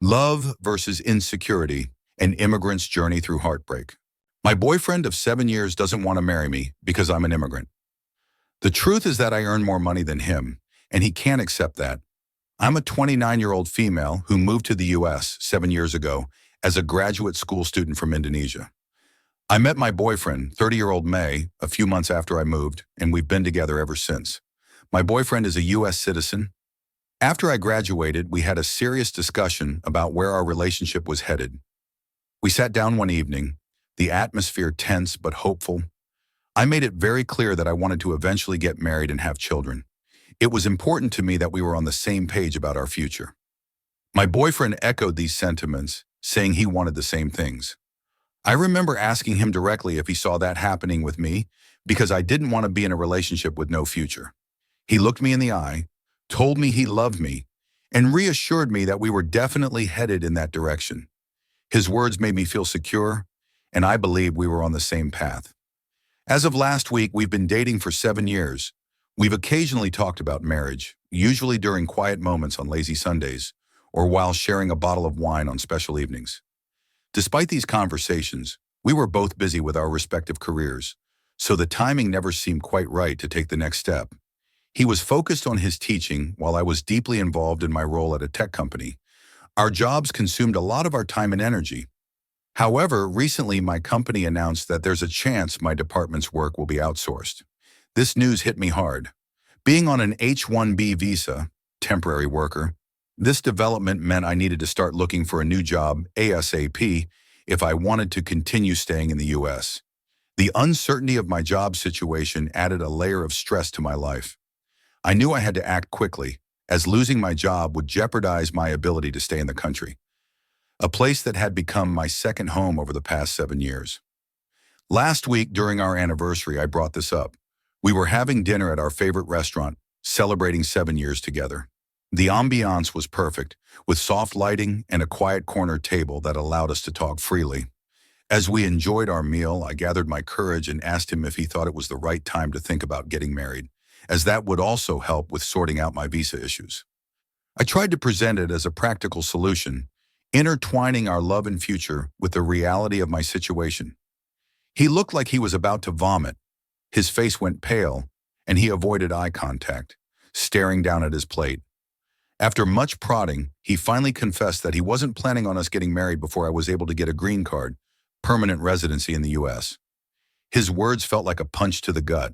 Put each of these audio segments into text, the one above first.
Love versus Insecurity, an immigrant's journey through heartbreak. My boyfriend of 7 years doesn't want to marry me because I'm an immigrant. The truth is that I earn more money than him, and he can't accept that. I'm a 29-year-old female who moved to the US 7 years ago as a graduate school student from Indonesia. I met my boyfriend, 30-year-old May, a few months after I moved, and we've been together ever since. My boyfriend is a US citizen. After I graduated, we had a serious discussion about where our relationship was headed. We sat down one evening, the atmosphere tense but hopeful. I made it very clear that I wanted to eventually get married and have children. It was important to me that we were on the same page about our future. My boyfriend echoed these sentiments, saying he wanted the same things. I remember asking him directly if he saw that happening with me because I didn't want to be in a relationship with no future. He looked me in the eye, told me he loved me, and reassured me that we were definitely headed in that direction. His words made me feel secure, and I believed we were on the same path. As of last week, we've been dating for 7 years. We've occasionally talked about marriage, usually during quiet moments on lazy Sundays, or while sharing a bottle of wine on special evenings. Despite these conversations, we were both busy with our respective careers, so the timing never seemed quite right to take the next step. He was focused on his teaching while I was deeply involved in my role at a tech company. Our jobs consumed a lot of our time and energy. However, recently my company announced that there's a chance my department's work will be outsourced. This news hit me hard. Being on an H-1B visa, temporary worker, this development meant I needed to start looking for a new job ASAP if I wanted to continue staying in the US. The uncertainty of my job situation added a layer of stress to my life. I knew I had to act quickly, as losing my job would jeopardize my ability to stay in the country, a place that had become my second home over the past 7 years. Last week, during our anniversary, I brought this up. We were having dinner at our favorite restaurant, celebrating 7 years together. The ambiance was perfect, with soft lighting and a quiet corner table that allowed us to talk freely. As we enjoyed our meal, I gathered my courage and asked him if he thought it was the right time to think about getting married, as that would also help with sorting out my visa issues. I tried to present it as a practical solution, intertwining our love and future with the reality of my situation. He looked like he was about to vomit. His face went pale, and he avoided eye contact, staring down at his plate. After much prodding, he finally confessed that he wasn't planning on us getting married before I was able to get a green card, permanent residency in the US. His words felt like a punch to the gut.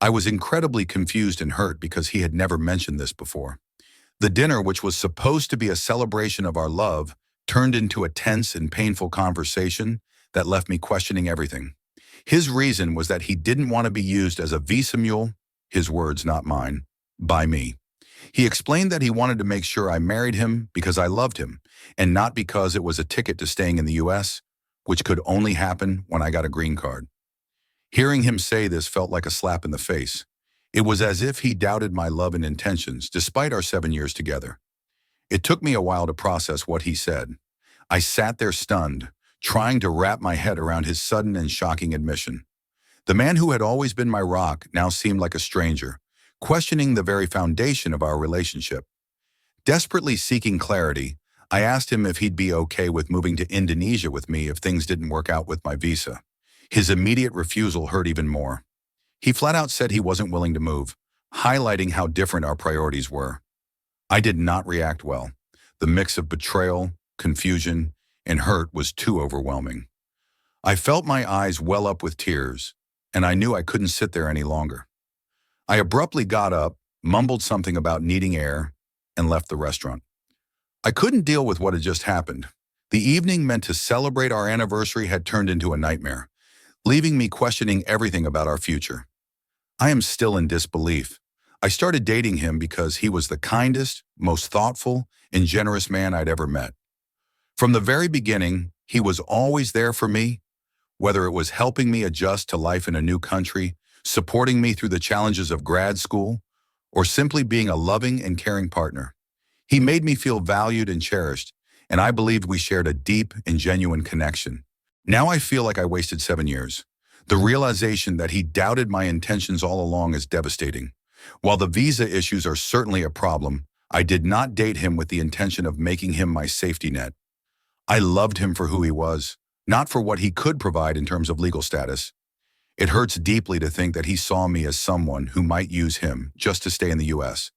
I was incredibly confused and hurt because he had never mentioned this before. The dinner, which was supposed to be a celebration of our love, turned into a tense and painful conversation that left me questioning everything. His reason was that he didn't want to be used as a visa mule, his words, not mine, by me. He explained that he wanted to make sure I married him because I loved him, and not because it was a ticket to staying in the US, which could only happen when I got a green card. Hearing him say this felt like a slap in the face. It was as if he doubted my love and intentions, despite our 7 years together. It took me a while to process what he said. I sat there stunned, trying to wrap my head around his sudden and shocking admission. The man who had always been my rock now seemed like a stranger, questioning the very foundation of our relationship. Desperately seeking clarity, I asked him if he'd be okay with moving to Indonesia with me if things didn't work out with my visa. His immediate refusal hurt even more. He flat out said he wasn't willing to move, highlighting how different our priorities were. I did not react well. The mix of betrayal, confusion, and hurt was too overwhelming. I felt my eyes well up with tears, and I knew I couldn't sit there any longer. I abruptly got up, mumbled something about needing air, and left the restaurant. I couldn't deal with what had just happened. The evening meant to celebrate our anniversary had turned into a nightmare, leaving me questioning everything about our future. I am still in disbelief. I started dating him because he was the kindest, most thoughtful, and generous man I'd ever met. From the very beginning, he was always there for me, whether it was helping me adjust to life in a new country, supporting me through the challenges of grad school, or simply being a loving and caring partner. He made me feel valued and cherished, and I believed we shared a deep and genuine connection. Now I feel like I wasted 7 years. The realization that he doubted my intentions all along is devastating. While the visa issues are certainly a problem, I did not date him with the intention of making him my safety net. I loved him for who he was, not for what he could provide in terms of legal status. It hurts deeply to think that he saw me as someone who might use him just to stay in the U.S.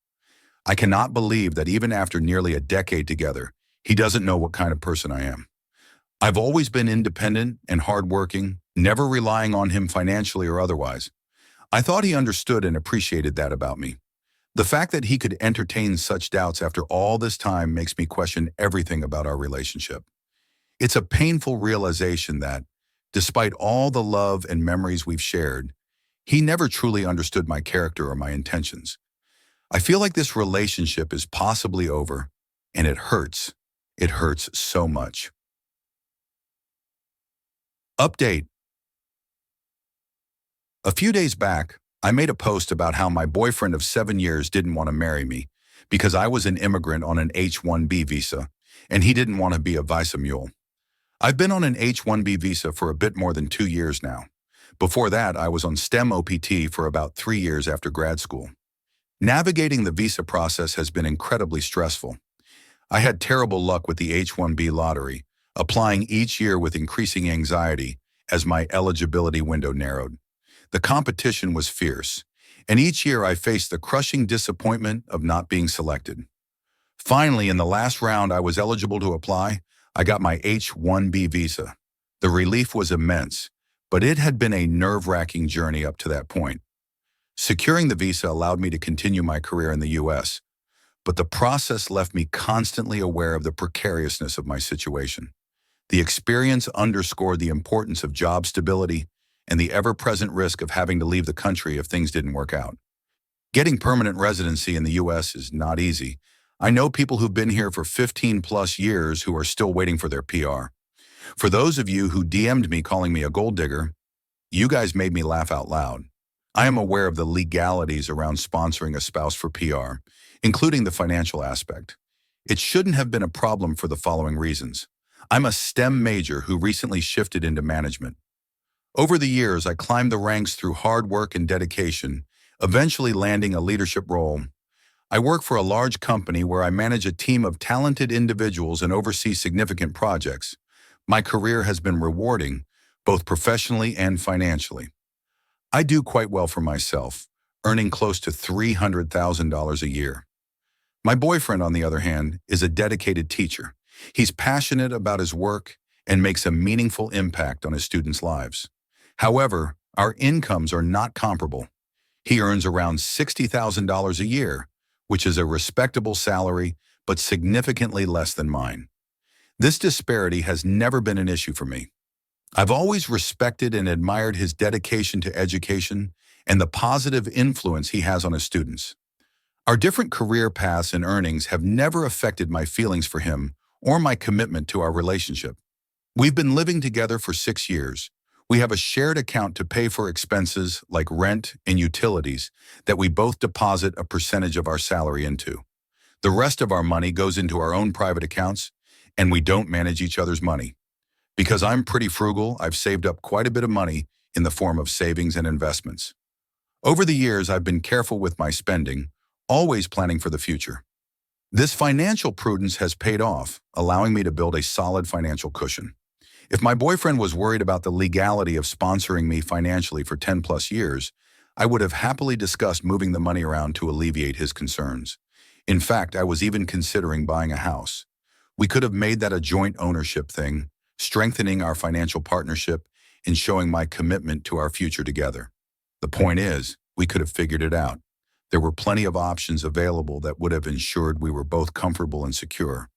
I cannot believe that even after nearly a decade together, he doesn't know what kind of person I am. I've always been independent and hardworking, never relying on him financially or otherwise. I thought he understood and appreciated that about me. The fact that he could entertain such doubts after all this time makes me question everything about our relationship. It's a painful realization that, despite all the love and memories we've shared, he never truly understood my character or my intentions. I feel like this relationship is possibly over, and it hurts. It hurts so much. Update. A few days back, I made a post about how my boyfriend of 7 years didn't want to marry me because I was an immigrant on an H-1B visa, and he didn't want to be a visa mule. I've been on an H-1B visa for a bit more than 2 years now. Before that, I was on STEM OPT for about 3 years after grad school. Navigating the visa process has been incredibly stressful. I had terrible luck with the H-1B lottery, applying each year with increasing anxiety as my eligibility window narrowed. The competition was fierce, and each year I faced the crushing disappointment of not being selected. Finally, in the last round I was eligible to apply, I got my H-1B visa. The relief was immense, but it had been a nerve-wracking journey up to that point. Securing the visa allowed me to continue my career in the U.S., but the process left me constantly aware of the precariousness of my situation. The experience underscored the importance of job stability and the ever-present risk of having to leave the country if things didn't work out. Getting permanent residency in the U.S. is not easy. I know people who've been here for 15+ years who are still waiting for their PR. For those of you who DM'd me calling me a gold digger, you guys made me laugh out loud. I am aware of the legalities around sponsoring a spouse for PR, including the financial aspect. It shouldn't have been a problem for the following reasons. I'm a STEM major who recently shifted into management. Over the years, I climbed the ranks through hard work and dedication, eventually landing a leadership role. I work for a large company where I manage a team of talented individuals and oversee significant projects. My career has been rewarding, both professionally and financially. I do quite well for myself, earning close to $300,000 a year. My boyfriend, on the other hand, is a dedicated teacher. He's passionate about his work and makes a meaningful impact on his students' lives. However, our incomes are not comparable. He earns around $60,000 a year, which is a respectable salary, but significantly less than mine. This disparity has never been an issue for me. I've always respected and admired his dedication to education and the positive influence he has on his students. Our different career paths and earnings have never affected my feelings for him or my commitment to our relationship. We've been living together for 6 years. We have a shared account to pay for expenses like rent and utilities that we both deposit a percentage of our salary into. The rest of our money goes into our own private accounts, and we don't manage each other's money. Because I'm pretty frugal, I've saved up quite a bit of money in the form of savings and investments. Over the years, I've been careful with my spending, always planning for the future. This financial prudence has paid off, allowing me to build a solid financial cushion. If my boyfriend was worried about the legality of sponsoring me financially for 10+ years, I would have happily discussed moving the money around to alleviate his concerns. In fact, I was even considering buying a house. We could have made that a joint ownership thing, strengthening our financial partnership and showing my commitment to our future together. The point is, we could have figured it out. There were plenty of options available that would have ensured we were both comfortable and secure.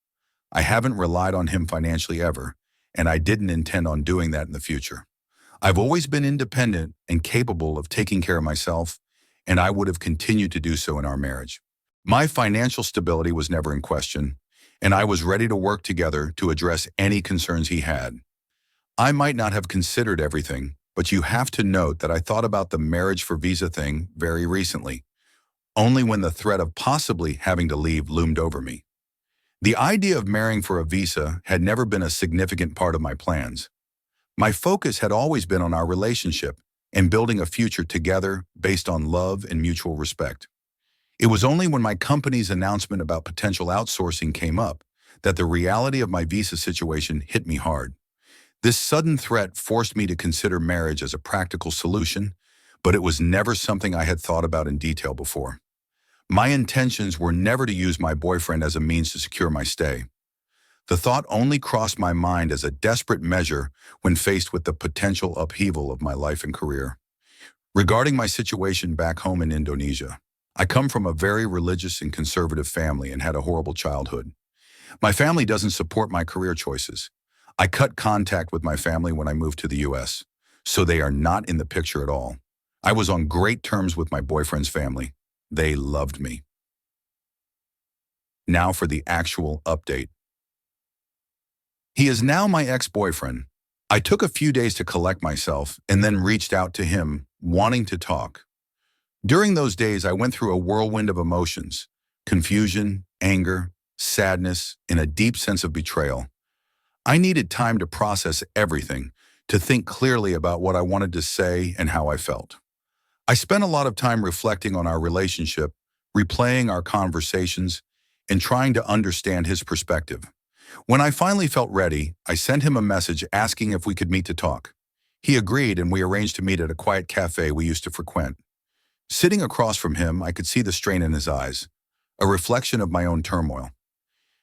I haven't relied on him financially ever, and I didn't intend on doing that in the future. I've always been independent and capable of taking care of myself, and I would have continued to do so in our marriage. My financial stability was never in question, and I was ready to work together to address any concerns he had. I might not have considered everything, but you have to note that I thought about the marriage for visa thing very recently, only when the threat of possibly having to leave loomed over me. The idea of marrying for a visa had never been a significant part of my plans. My focus had always been on our relationship and building a future together based on love and mutual respect. It was only when my company's announcement about potential outsourcing came up that the reality of my visa situation hit me hard. This sudden threat forced me to consider marriage as a practical solution, but it was never something I had thought about in detail before. My intentions were never to use my boyfriend as a means to secure my stay. The thought only crossed my mind as a desperate measure when faced with the potential upheaval of my life and career. Regarding my situation back home in Indonesia, I come from a very religious and conservative family and had a horrible childhood. My family doesn't support my career choices. I cut contact with my family when I moved to the US, so they are not in the picture at all. I was on great terms with my boyfriend's family. They loved me. Now for the actual update. He is now my ex-boyfriend. I took a few days to collect myself and then reached out to him, wanting to talk. During those days, I went through a whirlwind of emotions: confusion, anger, sadness, and a deep sense of betrayal. I needed time to process everything, to think clearly about what I wanted to say and how I felt. I spent a lot of time reflecting on our relationship, replaying our conversations, and trying to understand his perspective. When I finally felt ready, I sent him a message asking if we could meet to talk. He agreed, and we arranged to meet at a quiet cafe we used to frequent. Sitting across from him, I could see the strain in his eyes, a reflection of my own turmoil.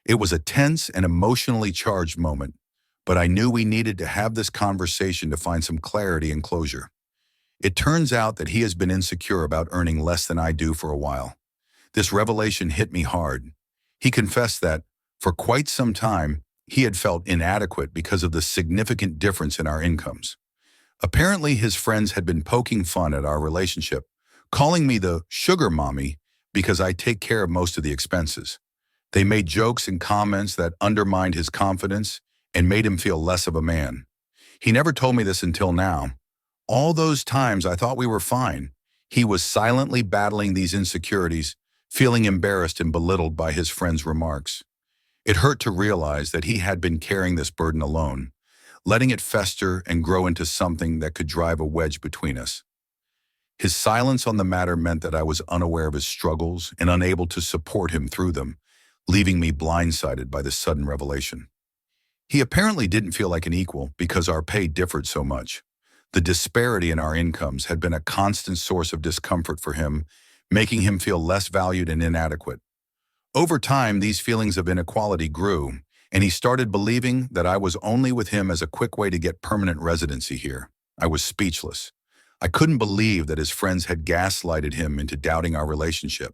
It was a tense and emotionally charged moment, but I knew we needed to have this conversation to find some clarity and closure. It turns out that he has been insecure about earning less than I do for a while. This revelation hit me hard. He confessed that, for quite some time, he had felt inadequate because of the significant difference in our incomes. Apparently, his friends had been poking fun at our relationship, calling me the sugar mommy because I take care of most of the expenses. They made jokes and comments that undermined his confidence and made him feel less of a man. He never told me this until now. All those times I thought we were fine, he was silently battling these insecurities, feeling embarrassed and belittled by his friends' remarks. It hurt to realize that he had been carrying this burden alone, letting it fester and grow into something that could drive a wedge between us. His silence on the matter meant that I was unaware of his struggles and unable to support him through them, leaving me blindsided by this sudden revelation. He apparently didn't feel like an equal because our pay differed so much. The disparity in our incomes had been a constant source of discomfort for him, making him feel less valued and inadequate. Over time, these feelings of inequality grew, and he started believing that I was only with him as a quick way to get permanent residency here. I was speechless. I couldn't believe that his friends had gaslighted him into doubting our relationship.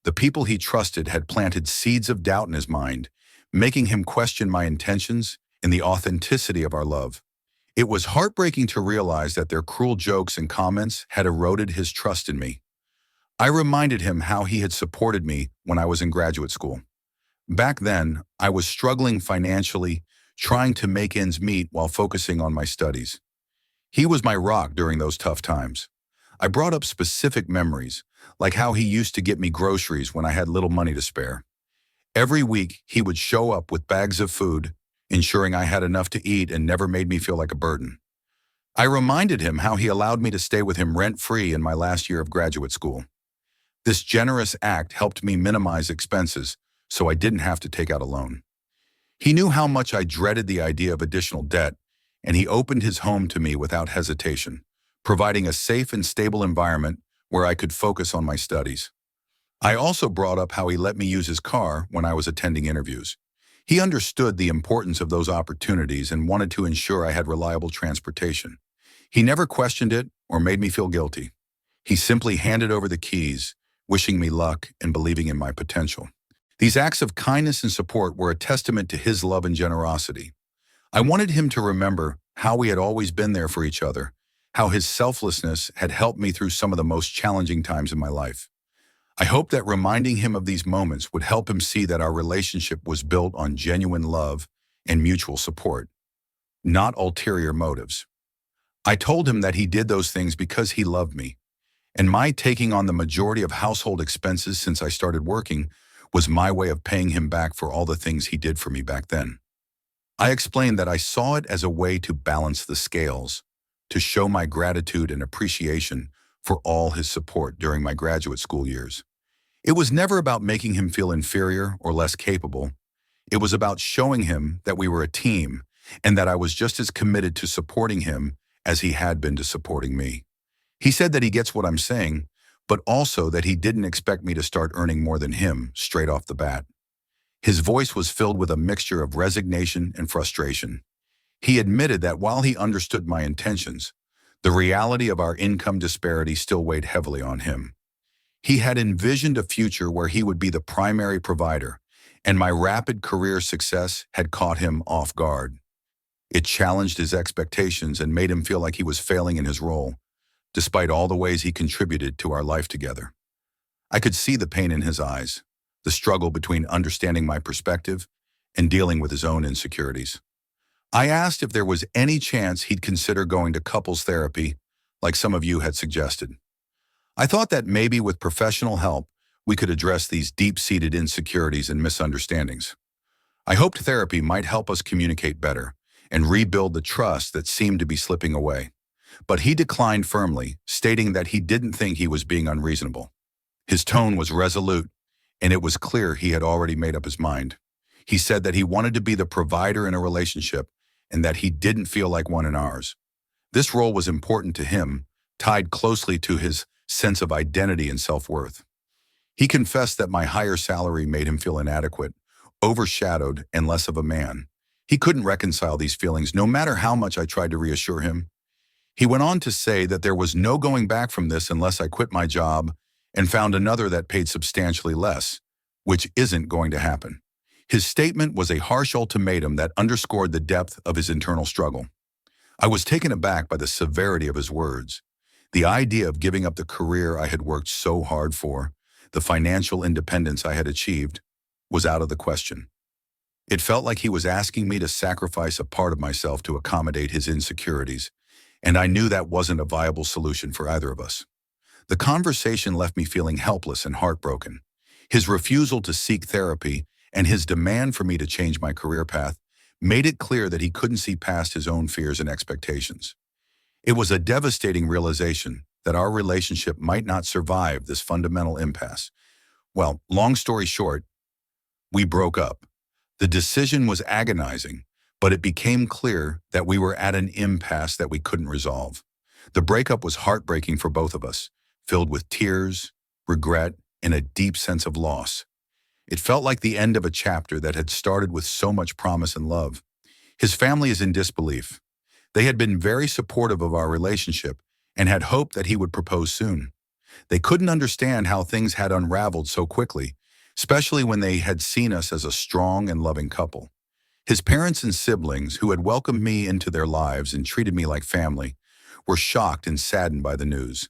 The people he trusted had planted seeds of doubt in his mind, making him question my intentions and the authenticity of our love. It was heartbreaking to realize that their cruel jokes and comments had eroded his trust in me. I reminded him how he had supported me when I was in graduate school. Back then, I was struggling financially, trying to make ends meet while focusing on my studies. He was my rock during those tough times. I brought up specific memories, like how he used to get me groceries when I had little money to spare. Every week, he would show up with bags of food, ensuring I had enough to eat and never made me feel like a burden. I reminded him how he allowed me to stay with him rent-free in my last year of graduate school. This generous act helped me minimize expenses, so I didn't have to take out a loan. He knew how much I dreaded the idea of additional debt, and he opened his home to me without hesitation, providing a safe and stable environment where I could focus on my studies. I also brought up how he let me use his car when I was attending interviews. He understood the importance of those opportunities and wanted to ensure I had reliable transportation. He never questioned it or made me feel guilty. He simply handed over the keys, wishing me luck and believing in my potential. These acts of kindness and support were a testament to his love and generosity. I wanted him to remember how we had always been there for each other, how his selflessness had helped me through some of the most challenging times in my life. I hope that reminding him of these moments would help him see that our relationship was built on genuine love and mutual support, not ulterior motives. I told him that he did those things because he loved me, and my taking on the majority of household expenses since I started working was my way of paying him back for all the things he did for me back then. I explained that I saw it as a way to balance the scales, to show my gratitude and appreciation for all his support during my graduate school years. It was never about making him feel inferior or less capable. It was about showing him that we were a team and that I was just as committed to supporting him as he had been to supporting me. He said that he gets what I'm saying, but also that he didn't expect me to start earning more than him straight off the bat. His voice was filled with a mixture of resignation and frustration. He admitted that while he understood my intentions, the reality of our income disparity still weighed heavily on him. He had envisioned a future where he would be the primary provider, and my rapid career success had caught him off guard. It challenged his expectations and made him feel like he was failing in his role, despite all the ways he contributed to our life together. I could see the pain in his eyes, the struggle between understanding my perspective and dealing with his own insecurities. I asked if there was any chance he'd consider going to couples therapy, like some of you had suggested. I thought that maybe with professional help, we could address these deep-seated insecurities and misunderstandings. I hoped therapy might help us communicate better and rebuild the trust that seemed to be slipping away. But he declined firmly, stating that he didn't think he was being unreasonable. His tone was resolute, and it was clear he had already made up his mind. He said that he wanted to be the provider in a relationship and that he didn't feel like one in ours. This role was important to him, tied closely to his sense of identity and self-worth. He confessed that my higher salary made him feel inadequate, overshadowed, and less of a man. He couldn't reconcile these feelings, no matter how much I tried to reassure him. He went on to say that there was no going back from this unless I quit my job and found another that paid substantially less, which isn't going to happen. His statement was a harsh ultimatum that underscored the depth of his internal struggle. I was taken aback by the severity of his words. The idea of giving up the career I had worked so hard for, the financial independence I had achieved, was out of the question. It felt like he was asking me to sacrifice a part of myself to accommodate his insecurities, and I knew that wasn't a viable solution for either of us. The conversation left me feeling helpless and heartbroken. His refusal to seek therapy and his demand for me to change my career path made it clear that he couldn't see past his own fears and expectations. It was a devastating realization that our relationship might not survive this fundamental impasse. Well, long story short, we broke up. The decision was agonizing, but it became clear that we were at an impasse that we couldn't resolve. The breakup was heartbreaking for both of us, filled with tears, regret, and a deep sense of loss. It felt like the end of a chapter that had started with so much promise and love. His family is in disbelief. They had been very supportive of our relationship and had hoped that he would propose soon. They couldn't understand how things had unraveled so quickly, especially when they had seen us as a strong and loving couple. His parents and siblings, who had welcomed me into their lives and treated me like family, were shocked and saddened by the news.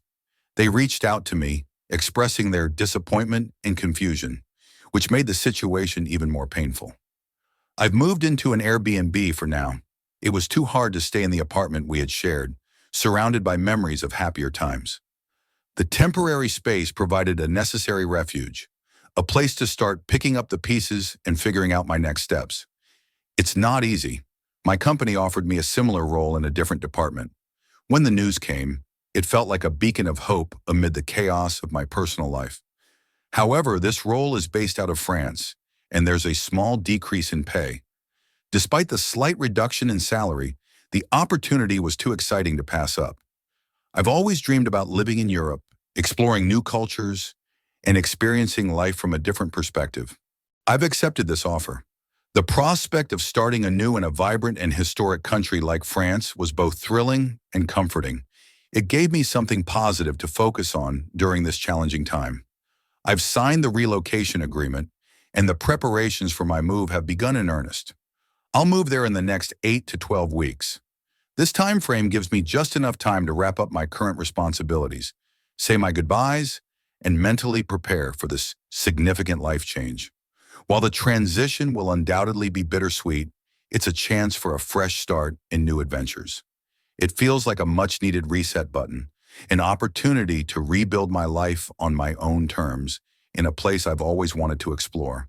They reached out to me, expressing their disappointment and confusion, which made the situation even more painful. I've moved into an Airbnb for now. It was too hard to stay in the apartment we had shared, surrounded by memories of happier times. The temporary space provided a necessary refuge, a place to start picking up the pieces and figuring out my next steps. It's not easy. My company offered me a similar role in a different department. When the news came, it felt like a beacon of hope amid the chaos of my personal life. However, this role is based out of France, and there's a small decrease in pay. Despite the slight reduction in salary, the opportunity was too exciting to pass up. I've always dreamed about living in Europe, exploring new cultures, and experiencing life from a different perspective. I've accepted this offer. The prospect of starting anew in a vibrant and historic country like France was both thrilling and comforting. It gave me something positive to focus on during this challenging time. I've signed the relocation agreement, and the preparations for my move have begun in earnest. I'll move there in the next 8 to 12 weeks. This time frame gives me just enough time to wrap up my current responsibilities, say my goodbyes, and mentally prepare for this significant life change. While the transition will undoubtedly be bittersweet, it's a chance for a fresh start and new adventures. It feels like a much-needed reset button, an opportunity to rebuild my life on my own terms in a place I've always wanted to explore.